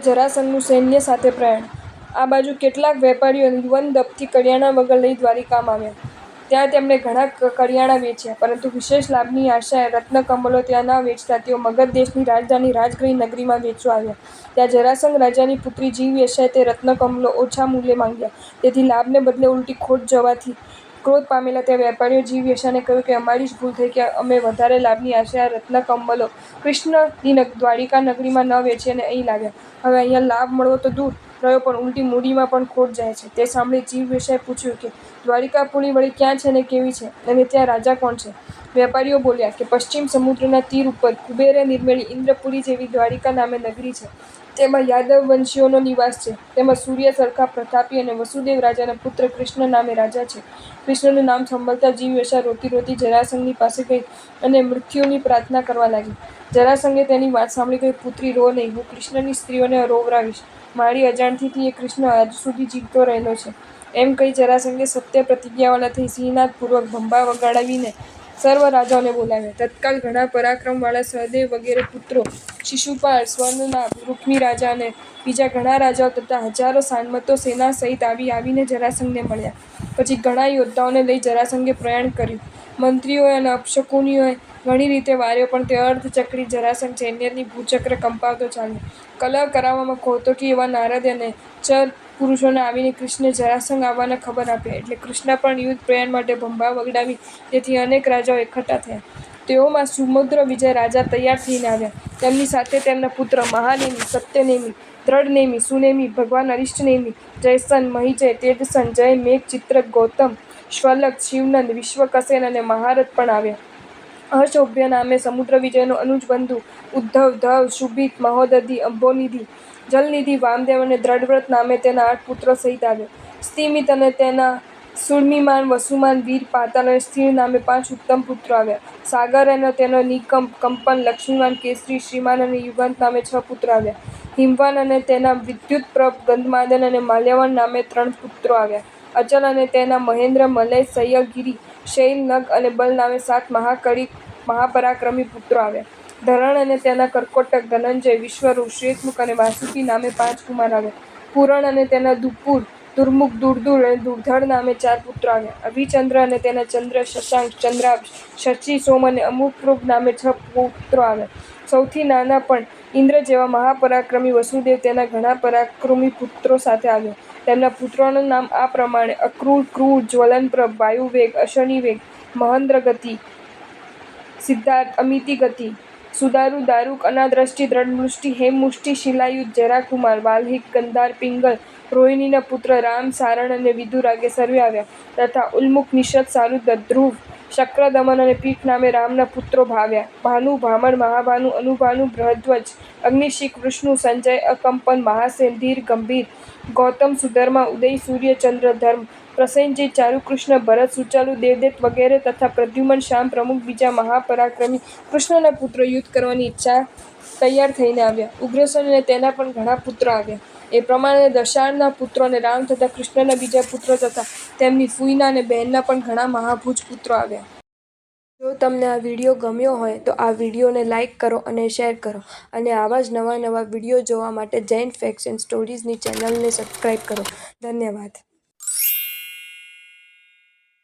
જરાસંઘનું સૈન્ય સાથે પ્રયાણ. આ બાજુ કેટલાક વેપારીઓ યુવાન દપથી કરિયાણા વગર લઈ દ્વારિકામાં આવ્યા. ત્યાં તેમણે ઘણા કરિયાણા વેચ્યા, પરંતુ વિશેષ લાભની આશાએ રત્નકમલો ત્યાં ન વેચતા તેઓ મગધ દેશની રાજધાની રાજગૃહ નગરીમાં વેચવા આવ્યા. ત્યાં જરાસંઘ રાજાની પુત્રી જીવયશાએ તે રત્નકમલો ઓછા મૂલ્યે માંગ્યા. તેથી લાભને બદલે ઉલટી ખોટ જવાથી ક્રોધ પામેલા તે વેપારીઓએ જીવયશાને કહ્યું કે અમારી જ ભૂલ થઈ કે અમે વધારે લાભની આશાએ આ રત્નકમલો કૃષ્ણની દ્વારિકા નગરીમાં ન વેચી અને અહીં લાવ્યા. હવે અહીંયા લાભ મળવો તો દૂર રહ્યો પણ ઉલટી મૂડીમાં પણ ખોટ જાય છે. તે સાંભળી જીવયશાએ પૂછ્યું કે દ્વારિકાપુરી વળી ક્યાં છે અને કેવી છે, અને ત્યાં રાજા કોણ છે? વેપારીઓ બોલ્યા કે પશ્ચિમ સમુદ્રના તીર ઉપર કુબેરે નિર્મેલી ઇન્દ્રપુરી જેવી દ્વારિકા નામે નગરી છે. તેમાં યાદવ વંશીયોનો નિવાસ છે. તેમાં સૂર્ય સરખા પ્રતાપી અને વસુદેવ રાજાના પુત્ર કૃષ્ણ નામે રાજા છે. કૃષ્ણનું નામ સાંભળતા જીવયશા રોતી રોતી જરાસંઘની પાસે ગઈ અને મૃત્યુની પ્રાર્થના કરવા લાગી. જરાસંઘે તેની વાત સાંભળી કહ્યું, પુત્રી રો નહીં, હું કૃષ્ણની સ્ત્રીઓને રોવરાવીશ. મારી અજાણતીથી એ કૃષ્ણ હજુ સુધી જીવતો રહેલો છે. એમ કહી જરાસંઘે સત્ય પ્રતિજ્ઞાવાળા થઈ સિંહનાદપૂર્વક ભંભા વગાડાવીને સર્વ રાજાઓને બોલાવ્યા. તત્કાળ ઘણા પરાક્રમવાળા સહદેવ વગેરે પુત્રો, શિશુપાળ, સ્વર્ણનાભ, રૂક્મી રાજા અને બીજા ઘણા રાજાઓ તથા હજારો સામંતો સેના સહિત આવીને જરાસંઘને મળ્યા. પછી ઘણા યોદ્ધાઓને લઈ જરાસંઘે પ્રયાણ કર્યું. મંત્રીઓએ અને અપશકુનીઓએ ઘણી રીતે વાર્યો, પણ તે અર્ધચક્રી જરાસંઘ સૈન્યની ભૂચક્ર કંપાવતો ચાલ્યો. કલહ કરાવવામાં કૌતકી એવા નારદ અને ચર પુરુષોને આવીને કૃષ્ણે જરાસંઘ આવવાના ખબર આપ્યા. એટલે કૃષ્ણ પણ યુદ્ધ પ્રયાણ માટે ભંભા વગાડાવી. તેથી અનેક રાજાઓ એકઠા થયા. તેઓમાં સુમદ્ર વિજય રાજા તૈયાર થઈને આવ્યા. તેમની સાથે તેમના પુત્ર મહાનેમી, સત્યનેમી, દ્રઢનેમી, સુનેમી, ભગવાન અરિષ્ટનેમી, જયસન, મહિજય, તેજસન, જય, મેઘ, ચિત્રક, ગૌતમ, શ્વલક, શિવનંદ, વિશ્વકસેન અને મહારથ પણ આવ્યા. હર્ષોભ્ય નામે સમુદ્ર વિજયનો અનુજ બંધુ ઉદ્ધવ, ધવ, શુભિત, મહોદધિ, અંભોનિધિ, જલનિધિ, વામદેવ અને દ્રઢવ્રત નામે તેના 8 પુત્રો સહિત આવ્યો. સ્તિમિત અને તેના સુર્મિમાન, વસુમાન, વીર, પાતાલ અને સ્થિર નામે 5 ઉત્તમ પુત્રો આવ્યા. સાગર અને તેનો નિકંપ, કંપન, લક્ષ્મીમાન, કેસરી, શ્રીમાન અને યુગાંત નામે 6 પુત્રો આવ્યા. હિમવાન અને તેના વિદ્યુતપ્રભ, ગંધમાદન અને માલ્યવાન નામે 3 પુત્રો આવ્યા. અચલ અને તેના મહેન્દ્ર, મલય, સહ્યગિરિ, શૈલ, નગ અને બલ નામે 7 મહાપરાક્રમી પુત્રો આવ્યા. ધરણ અને તેના કર્કોટક, ધનંજય, વિશ્વરૂપ, શ્વેતમુખ અને વાસુકી નામે 5 કુમાર આવ્યા. પૂરણ અને તેના દુપુર, દુર્મુખ, દુર્દુલ અને દુર્ધર નામે 4 પુત્રો આવ્યા. અભિચંદ્ર અને તેના ચંદ્ર, શશાંક, ચંદ્રાભ, શચી, સોમ અને અમુકરૂપ નામે 6 પુત્રો આવ્યા. સૌથી નાના પણ ઇન્દ્ર જેવા મહાપરાક્રમી વસુદેવ તેના ઘણા પરાક્રમી પુત્રો સાથે આવ્યો. તેમના પુત્રોના નામ આ પ્રમાણે: અક્રૂર, ક્રૂર, જ્વલનપ્રભ, વાયુવેગ, અશનિવેગ, મહેન્દ્રગતિ, સિદ્ધાર્થ, અમિતિગતિ, સુદારુ, દારુક, અનાદ્રષ્ટિ, દ્રઢમુષ્ટિ, હેમમુષ્ટિ, શિલાયુધ, જરાકુમાર, વાલ્હિક, ગંધાર, પિંગલ, રોહિણીના પુત્ર રામ, સારણ અને વિદુરાગે સર્વે આવ્યા. તથા ઉલ્મુક, નિષદ, સારુદત્ત, ધ્રુવ, શક્રદમન અને પીઠ નામે રામના પુત્રો આવ્યા. ભાનુ, ભામર, મહાભાનુ, અનુભાનુ, બૃહદ્રથ, અગ્નિશિખ, વૃષ્ણુ, સંજય, અકંપન, મહાસેન, ધીર, ગંભીર, ગૌતમ, સુધર્મા, ઉદય, સૂર્ય, ચંદ્ર, ધર્મ, પ્રસેનજીત, ચારુકૃષ્ણ, ભરત, સુચાલુ, દેવદત્ત વગેરે તથા પ્રદ્યુમન, શામ પ્રમુખ બીજા મહાપરાક્રમી કૃષ્ણના પુત્રો યુદ્ધ કરવાની ઈચ્છા તૈયાર થઈને આવ્યા. ઉગ્રસેન અને તેના પણ ઘણા પુત્રો આવ્યા. એ પ્રમાણે દશાળના પુત્રો અને રામ તથા કૃષ્ણના બીજા પુત્રો તથા તેમની ફૂઈના અને બહેનના પણ ઘણા મહાભુજ પુત્રો આવ્યા. જો તમને આ વિડીયો ગમ્યો હોય તો આ વિડીયોને લાઇક કરો અને શેર કરો, અને આવા જ નવા વિડીયો જોવા માટે જૈન ફેક્ટ્સ એન્ડ સ્ટોરીઝની ચેનલને સબસ્ક્રાઈબ કરો. ધન્યવાદ.